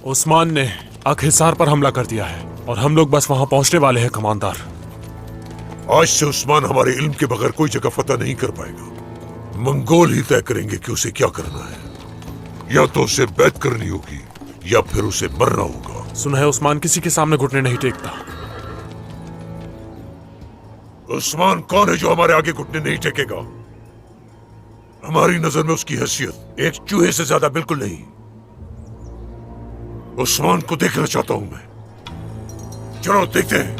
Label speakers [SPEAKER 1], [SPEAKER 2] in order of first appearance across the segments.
[SPEAKER 1] उस्मान ने अकहिसार पर हमला कर दिया है और हम लोग बस वहां पहुंचने वाले हैं कमांडर।
[SPEAKER 2] आज से उस्मान हमारे इल्म के बगैर कोई जगह फतह नहीं कर पाएगा। मंगोल ही तय करेंगे कि उसे क्या करना है। या तो उसे बैत करनी होगी या फिर उसे मरना होगा।
[SPEAKER 1] सुना है उस्मान किसी के सामने घुटने नहीं टेकता।
[SPEAKER 2] उस्मान कौन है जो हमारे आगे घुटने नहीं टेकेगा? हमारी नजर में उसकी हैसियत एक चूहे से ज्यादा बिल्कुल नहीं। उस्मान को देखना चाहता हूं मैं। चलो देखते हैं।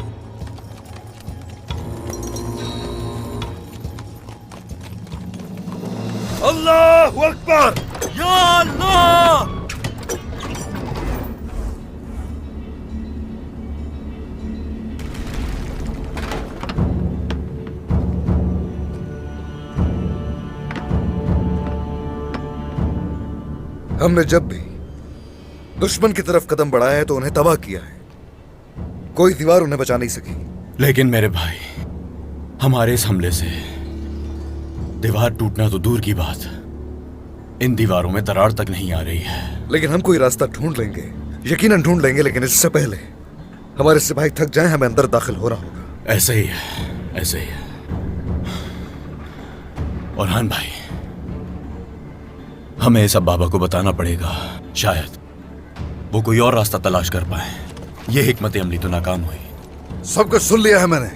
[SPEAKER 2] अल्लाहु अकबर!
[SPEAKER 3] या अल्लाह!
[SPEAKER 4] हमने जब भी दुश्मन की तरफ कदम बढ़ाया है तो उन्हें तबाह किया है। कोई दीवार उन्हें बचा नहीं सकी।
[SPEAKER 3] लेकिन मेरे भाई, हमारे इस हमले से दीवार टूटना तो दूर की बात, इन दीवारों में दरार तक नहीं आ रही है।
[SPEAKER 4] लेकिन हम कोई रास्ता ढूंढ लेंगे, यकीनन ढूंढ लेंगे। लेकिन इससे पहले हमारे सिपाही थक जाएं, हमें अंदर दाखिल होना होगा।
[SPEAKER 3] ऐसे ही है, ऐसे ही है। और हान भाई, हमें सब बाबा को बताना पड़ेगा। शायद वो कोई और रास्ता तलाश कर पाए। ये हिकमत अमली तो नाकाम हुई।
[SPEAKER 4] सब कुछ सुन लिया है मैंने।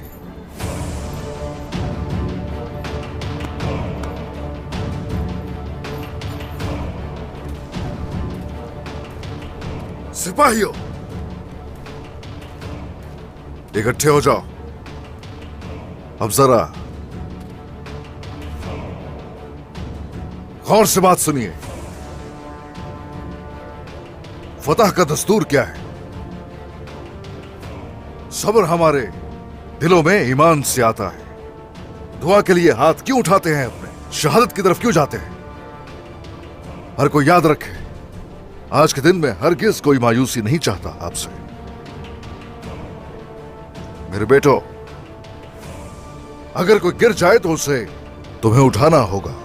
[SPEAKER 4] सिपाहियों, इकट्ठे हो जाओ। अब जरा गौर से बात सुनिए। फतह का दस्तूर क्या है? सब्र हमारे दिलों में ईमान से आता है। दुआ के लिए हाथ क्यों उठाते हैं? अपने शहादत की तरफ क्यों जाते हैं? हर कोई याद रखे, आज के दिन में हरगिज कोई मायूसी नहीं चाहता आपसे। मेरे बेटो, अगर कोई गिर जाए तो उसे तुम्हें उठाना होगा।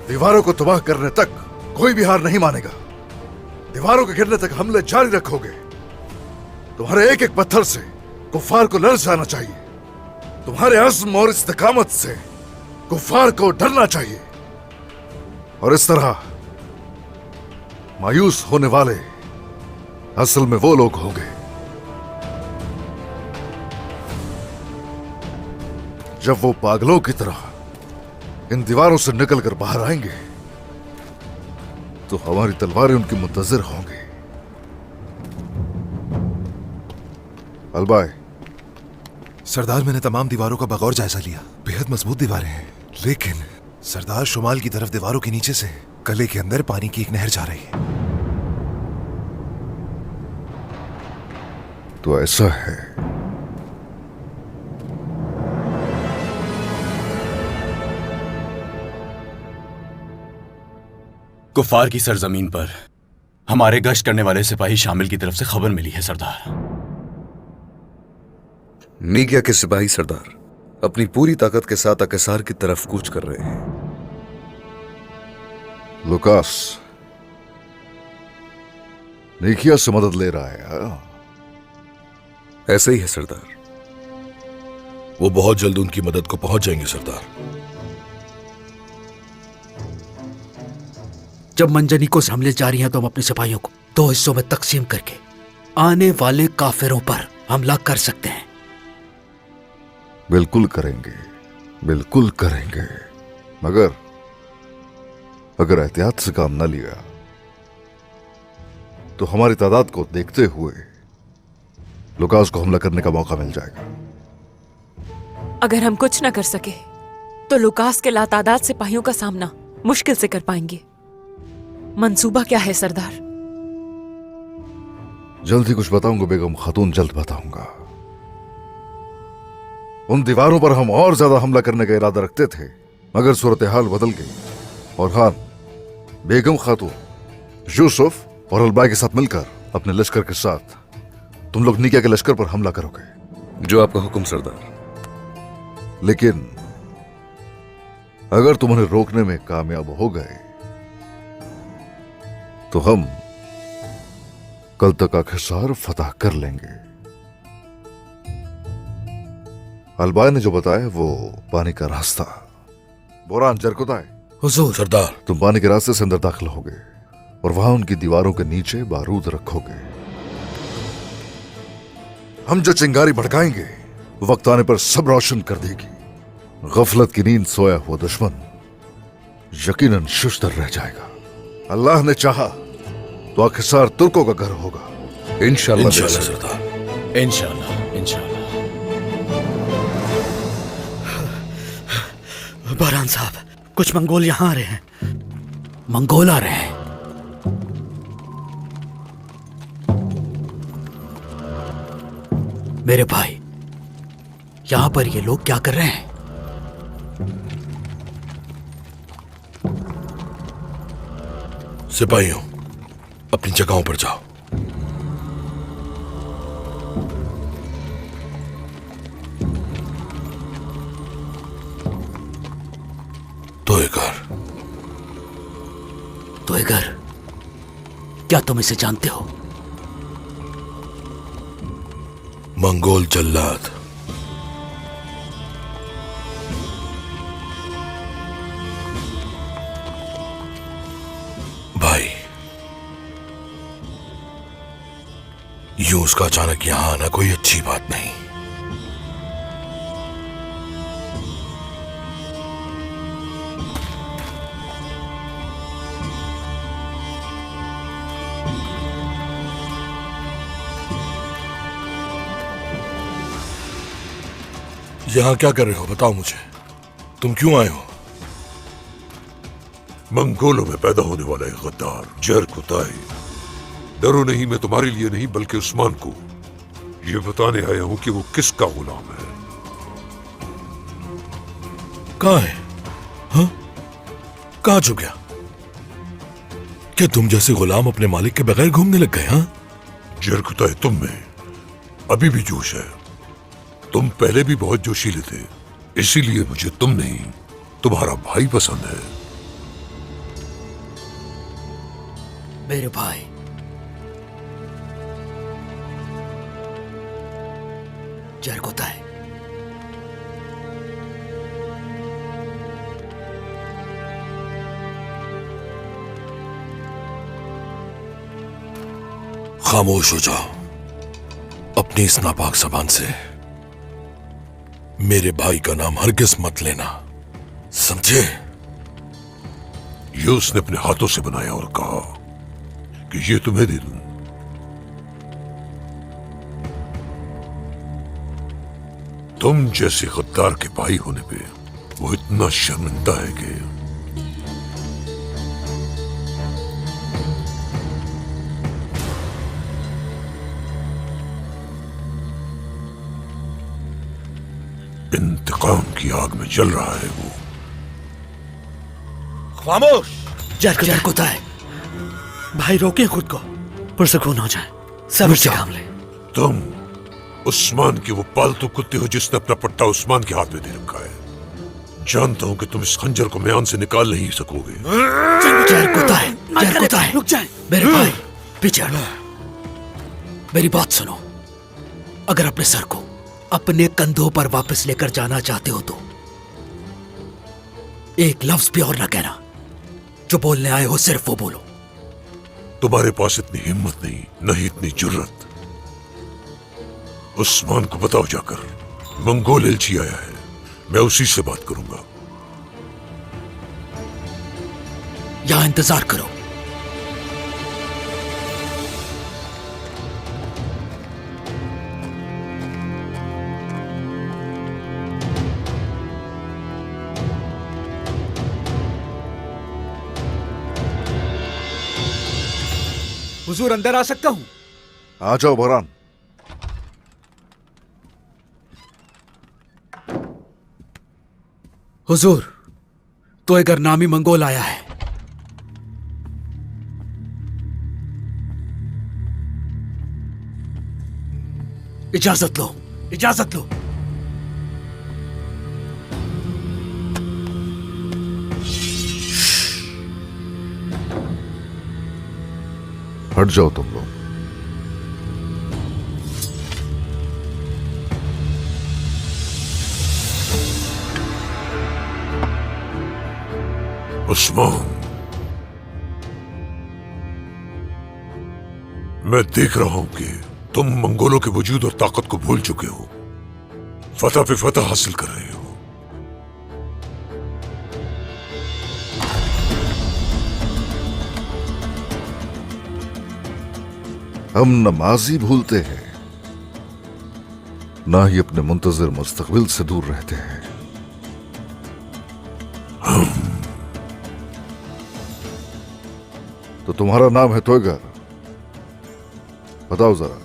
[SPEAKER 4] दीवारों को तबाह करने तक कोई भी हार नहीं मानेगा। दीवारों के गिरने तक हमले जारी रखोगे। तुम्हारे एक एक पत्थर से कुफ्फार को लर्ज जाना चाहिए। तुम्हारे अज़्म और इस्तिकामत से कुफ्फार को डरना चाहिए। और इस तरह मायूस होने वाले असल में वो लोग होंगे जब वो पागलों की तरह इन दीवारों से निकलकर बाहर आएंगे तो हमारी तलवारें उनके मुंतजिर होंगी। अलबाय।
[SPEAKER 5] सरदार, मैंने तमाम दीवारों का बगौर जायजा लिया। बेहद मजबूत दीवारें हैं। लेकिन सरदार, शुमाल की तरफ दीवारों के नीचे से कले के अंदर पानी की एक नहर जा रही है।
[SPEAKER 4] तो ऐसा है,
[SPEAKER 3] कुफार की सरजमीन पर हमारे गश्त करने वाले सिपाही शामिल की तरफ से खबर मिली है सरदार।
[SPEAKER 4] नीगिया के सिपाही सरदार अपनी पूरी ताकत के साथ अकहिसार की तरफ कूच कर रहे हैं। लुकास नीगिया से मदद ले रहा है। ऐसे ही है सरदार।
[SPEAKER 2] वो बहुत जल्द उनकी मदद को पहुंच जाएंगे सरदार।
[SPEAKER 6] जब मंजनीको से हमले जारी हैं तो हम अपने सिपाहियों को दो हिस्सों में तकसीम करके आने वाले काफिरों पर हमला कर सकते हैं।
[SPEAKER 4] बिल्कुल करेंगे, बिल्कुल करेंगे। मगर अगर एहतियात से काम न लिया तो हमारी तादाद को देखते हुए लुकास को हमला करने का मौका मिल जाएगा।
[SPEAKER 7] अगर हम कुछ न कर सके तो लुकास के लातादाद सिपाहियों का सामना मुश्किल से कर पाएंगे। मंसूबा क्या है सरदार?
[SPEAKER 4] जल्द ही कुछ बताऊंगा बेगम खातून, जल्द बताऊंगा। उन दीवारों पर हम और ज्यादा हमला करने का इरादा रखते थे, मगर सूरत हाल बदल गई और खान, बेगम खातून, यूसुफ और अलबाई के साथ मिलकर अपने लश्कर के साथ तुम लोग नीगिया के लश्कर पर हमला करोगे। जो आपका हुक्म सरदार। लेकिन अगर तुम उन्हें रोकने में कामयाब हो गए तो हम कल तक आखिरकार फतह कर लेंगे। अलबाय ने जो बताया वो पानी का रास्ता। बोरान जरकुताए,
[SPEAKER 6] हुजूर।
[SPEAKER 3] सरदार,
[SPEAKER 4] तुम पानी के रास्ते से अंदर दाखिल होगे और वहां उनकी दीवारों के नीचे बारूद रखोगे। हम जो चिंगारी भड़काएंगे वक्त आने पर सब रोशन कर देगी। गफलत की नींद सोया हुआ दुश्मन यकीनन शुश्तर रह जाएगा। अल्लाह ने चाहा तो आखिरकार तुर्कों का घर होगा। इंशाअल्लाह।
[SPEAKER 3] इंशाअल्लाह सरदार, इंशाअल्लाह, इंशाअल्लाह।
[SPEAKER 6] बहरान साहब, कुछ मंगोल यहाँ आ रहे हैं। मंगोल आ रहे हैं? मेरे भाई, यहां पर ये लोग क्या कर रहे हैं?
[SPEAKER 3] सिपाहियों, अपनी जगहों पर जाओ।
[SPEAKER 6] तोयगर, क्या तुम इसे जानते हो?
[SPEAKER 3] मंगोल जल्लाद। भाई, यूं उसका अचानक यहां आना कोई अच्छी बात नहीं। यहां क्या कर रहे हो, बताओ मुझे। तुम क्यों आए हो?
[SPEAKER 2] मंगोलों में पैदा होने वाला एक गद्दार जरकुताई। डरो नहीं, मैं तुम्हारे लिए नहीं बल्कि उस्मान को ये बताने आया हूं कि वो किसका गुलाम है।
[SPEAKER 3] कहां है? हाँ? कहां छुप गया? क्या तुम जैसे गुलाम अपने मालिक के बगैर घूमने लग गए? हाँ?
[SPEAKER 2] जरकुताई, तुम में अभी भी जोश है। तुम पहले भी बहुत जोशीले थे, इसीलिए मुझे तुम नहीं तुम्हारा भाई पसंद है।
[SPEAKER 6] मेरे भाई, जरकुताई,
[SPEAKER 3] खामोश हो जाओ। अपनी इस नापाक जबान से मेरे भाई का नाम हरगिज मत लेना, समझे?
[SPEAKER 2] ये उसने अपने हाथों से बनाया और कहा कि ये तुम्हें दे दूं। तुम जैसे गद्दार के भाई होने पे वो इतना शर्मिंदा है कि इंतकाम की आग में जल रहा है वो।
[SPEAKER 3] खामोश!
[SPEAKER 6] जरकुताई, भाई रोके खुद को, पुरसकून हो जाए, सब्र से काम ले।
[SPEAKER 2] तुम उस्मान के वो पालतू कुत्ते हो जिसने अपना पट्टा उस्मान के हाथ में दे रखा है। जानता हूं कि तुम इस खंजर को म्यान से निकाल नहीं सकोगे।
[SPEAKER 6] जरकुताई, रुक जाए। मेरे भाई, पीछे हटो। मेरी बात सुनो। अगर अपने सर को अपने कंधों पर वापस लेकर जाना चाहते हो तो एक लफ्ज भी और ना कहना। जो बोलने आए हो सिर्फ वो बोलो।
[SPEAKER 2] तुम्हारे पास इतनी हिम्मत नहीं, नहीं इतनी जुर्रत। उस्मान को बताओ जाकर मंगोल एलची आया है, मैं उसी से बात करूंगा।
[SPEAKER 6] यहां इंतजार करो।
[SPEAKER 8] हुजूर, अंदर आ सकता हूं?
[SPEAKER 4] आ जाओ बोरान।
[SPEAKER 6] हुजूर, तो एक नामी मंगोल आया है। इजाजत लो, इजाजत लो।
[SPEAKER 4] हट जाओ तुम लोग।
[SPEAKER 2] उस्मान, मैं देख रहा हूं कि तुम मंगोलों के वजूद और ताकत को भूल चुके हो, फतह पे फतह हासिल कर रहे हो।
[SPEAKER 4] हम न माजी भूलते हैं, ना ही अपने मुंतजर मुस्तकबिल से दूर रहते हैं। तो तुम्हारा नाम है तोयगर। बताओ जरा,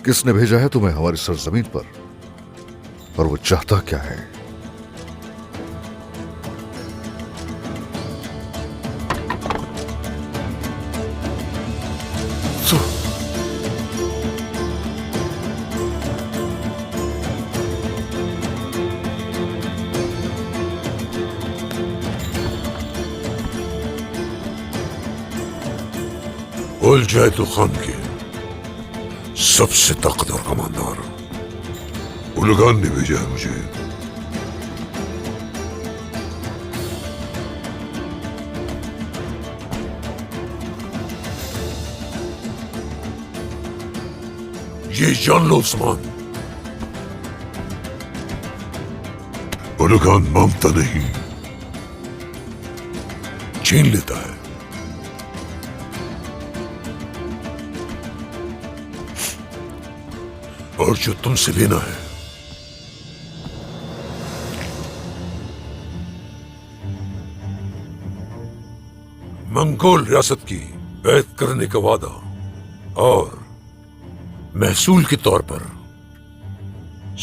[SPEAKER 4] किसने भेजा है तुम्हें हमारी सरजमीन पर, और वो चाहता क्या है?
[SPEAKER 2] उल जायदो खान के सबसे ताकतवर कमांडर उलगान ने भेजा है मुझे। ये जान लो उस्मान, उलगान मांगता नहीं, छीन लेता है। और जो तुमसे लेना है, मंगोल रियासत की बैत करने का वादा और महसूल के तौर पर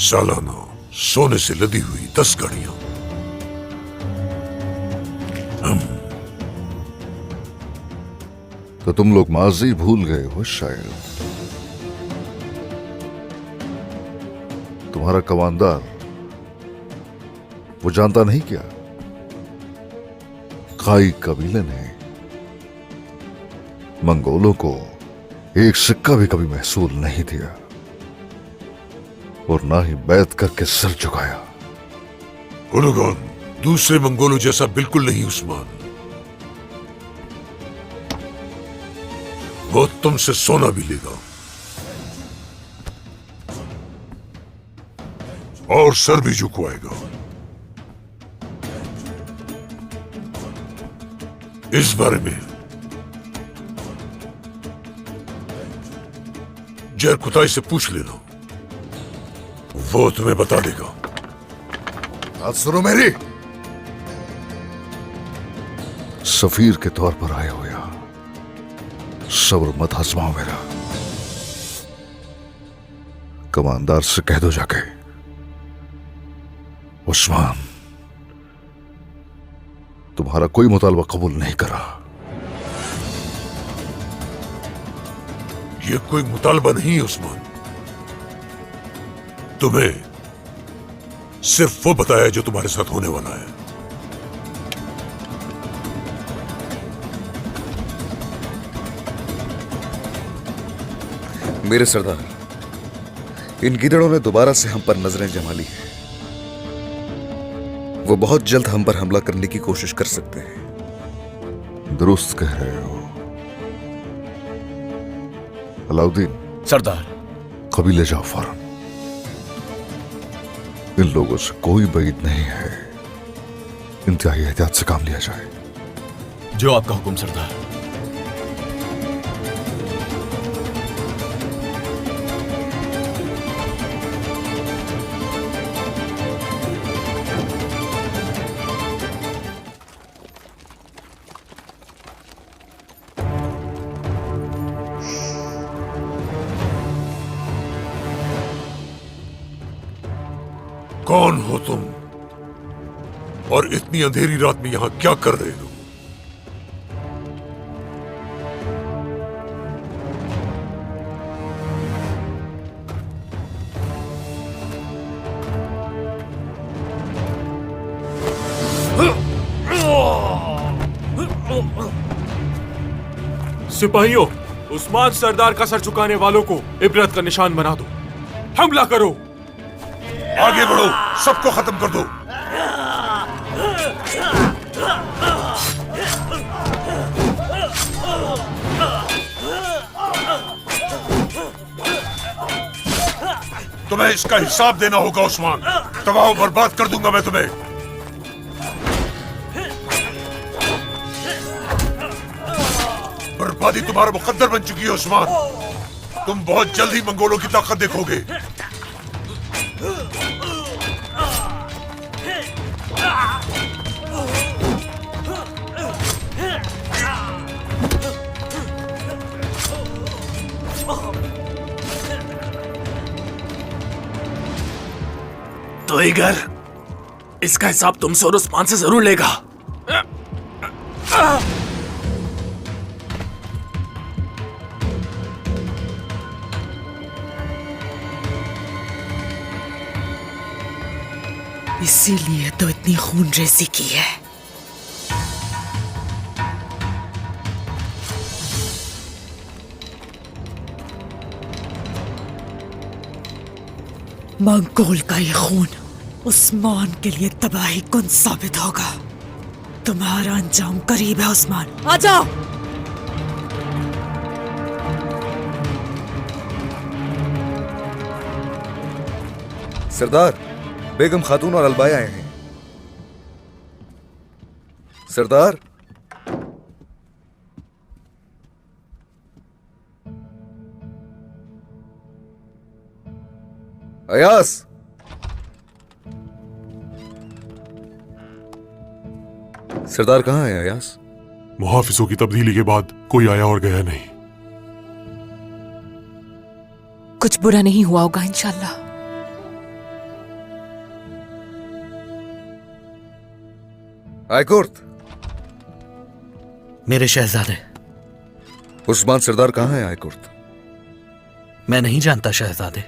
[SPEAKER 2] सालाना सोने से लदी हुई 10 गाड़ियां।
[SPEAKER 4] तो तुम लोग माजी भूल गए हो शायद। तुम्हारा कमांडर वो जानता नहीं क्या, काई कबीले ने मंगोलों को एक सिक्का भी कभी महसूल नहीं दिया, और ना ही बैत करके सर झुकाया।
[SPEAKER 2] उलगान दूसरे मंगोलों जैसा बिल्कुल नहीं उस्मान। वो तुमसे सोना भी लेगा और सर भी झुकवाएगा। इस बारे में जरकुताई से पूछ लेना, वो तुम्हें बता देगा।
[SPEAKER 4] बात सुनो मेरी। सफीर के तौर पर आए हो यहां, सब्र मत आजमाओ मेरा। कमांडर से कह दो जाके, उस्मान तुम्हारा कोई मुतालबा कबूल नहीं करा।
[SPEAKER 2] ये कोई मुतालबा नहीं है उस्मान, तुम्हें सिर्फ वो बताया जो तुम्हारे साथ होने वाला है।
[SPEAKER 9] मेरे सरदार, इन गिदड़ों ने दोबारा से हम पर नजरें जमा ली है। वो बहुत जल्द हम पर हमला करने की कोशिश कर सकते हैं।
[SPEAKER 4] दुरुस्त कह रहे हो अलाउद्दीन।
[SPEAKER 3] सरदार।
[SPEAKER 4] कबीले जाओ फौरन। इन लोगों से कोई बैद नहीं है, इंतहाई एहतियात से काम लिया जाए।
[SPEAKER 3] जो आपका हुक्म सरदार।
[SPEAKER 2] कौन हो तुम और इतनी अंधेरी रात में यहां क्या कर रहे हो?
[SPEAKER 1] सिपाहियों, उस्मान सरदार का सर झुकाने वालों को इबरत का निशान बना दो। हमला करो।
[SPEAKER 2] आगे बढ़ो, सबको खत्म कर दो। तुम्हें इसका हिसाब देना होगा उस्मान। तबाह बर्बाद कर दूंगा मैं तुम्हें। बर्बादी तुम्हारा मुकद्दर बन चुकी है उस्मान। तुम बहुत जल्द ही मंगोलों की ताकत देखोगे।
[SPEAKER 6] तो इगर, इसका हिसाब तुमसे और उस्मान से जरूर लेगा। इसीलिए तो इतनी खूनरेजी की है। मंगोल का ये खून उस्मान के लिए तबाही कुन साबित होगा। तुम्हारा अंजाम करीब है उस्मान, आ जाओ।
[SPEAKER 9] सरदार, बेगम खातून और अलबाया आए हैं। सरदार, अयास, सरदार कहाँ है अयास?
[SPEAKER 1] मुहाफिजों की तब्दीली के बाद कोई आया और गया नहीं।
[SPEAKER 7] कुछ बुरा नहीं हुआ होगा इंशाल्लाह।
[SPEAKER 9] आयकुर्त,
[SPEAKER 6] मेरे शहजादे।
[SPEAKER 9] उस्मान सरदार कहाँ है आयकुर्त?
[SPEAKER 6] मैं नहीं जानता शहजादे।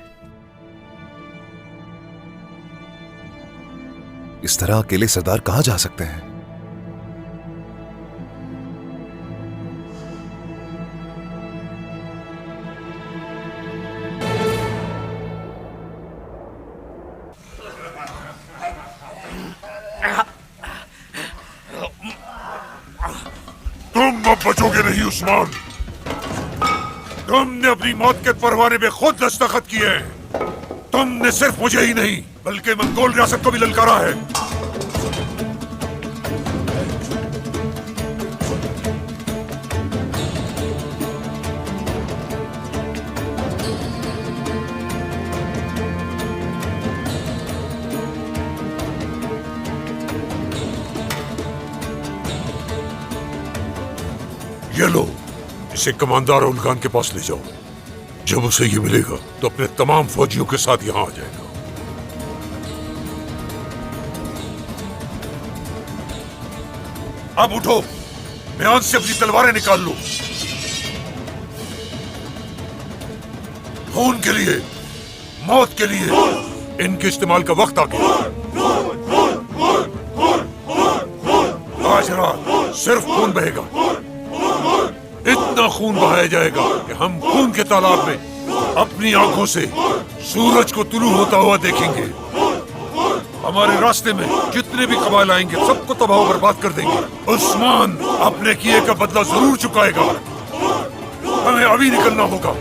[SPEAKER 5] इस तरह अकेले सरदार कहां जा सकते हैं?
[SPEAKER 2] तुम अब बचोगे नहीं उस्मान। तुमने अपनी मौत के परवाने में खुद दस्तखत किए हैं। तुमने सिर्फ मुझे ही नहीं बल्कि मंगोल रियासत को भी ललकारा है। ये लो, इसे कमांडर उलगान के पास ले जाओ। जब उसे ये मिलेगा तो अपने तमाम फौजियों के साथ यहां आ जाएगा। अब उठो, म्यान से अपनी तलवारें निकाल लो। खून के लिए, मौत के लिए इनके इस्तेमाल का वक्त आ गया। आज रात सिर्फ खून बहेगा। इतना खून बहाया जाएगा कि हम खून के तालाब में अपनी आंखों से सूरज को तुलू होता हुआ देखेंगे। हमारे रास्ते में जितने भी कबाइल आएंगे सबको तबाह बर्बाद कर देंगे। उस्मान अपने किए का बदला जरूर चुकाएगा। हमें अभी निकलना होगा।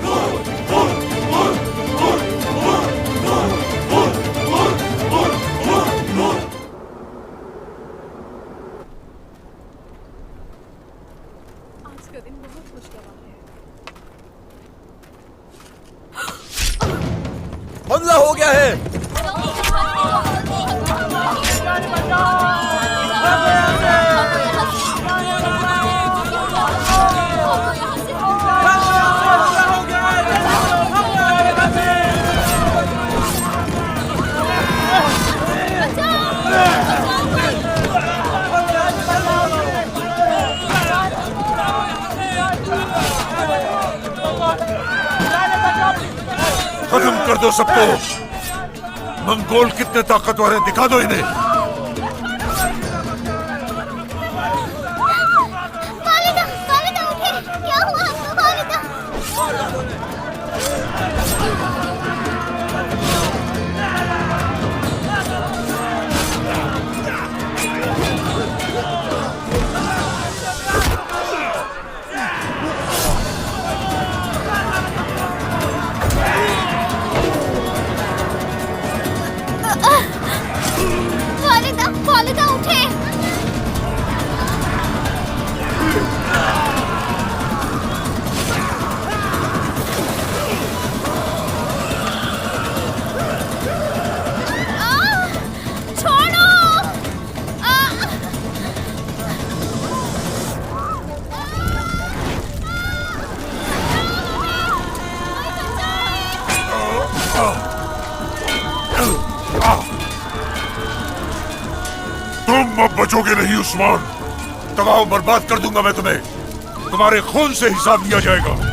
[SPEAKER 3] हमला हो गया है।
[SPEAKER 2] खत्म कर दो सबको। मंगोल कितने ताकतवर हैं दिखा दो इन्हें।
[SPEAKER 10] वालिदा, वालिदा उठिए, क्या हुआ आपको? वालिदा उठे। छोड़ो।
[SPEAKER 2] तुम अब बचोगे नहीं उस्मान। तबाह बर्बाद कर दूंगा मैं तुम्हें। तुम्हारे खून से हिसाब लिया जाएगा।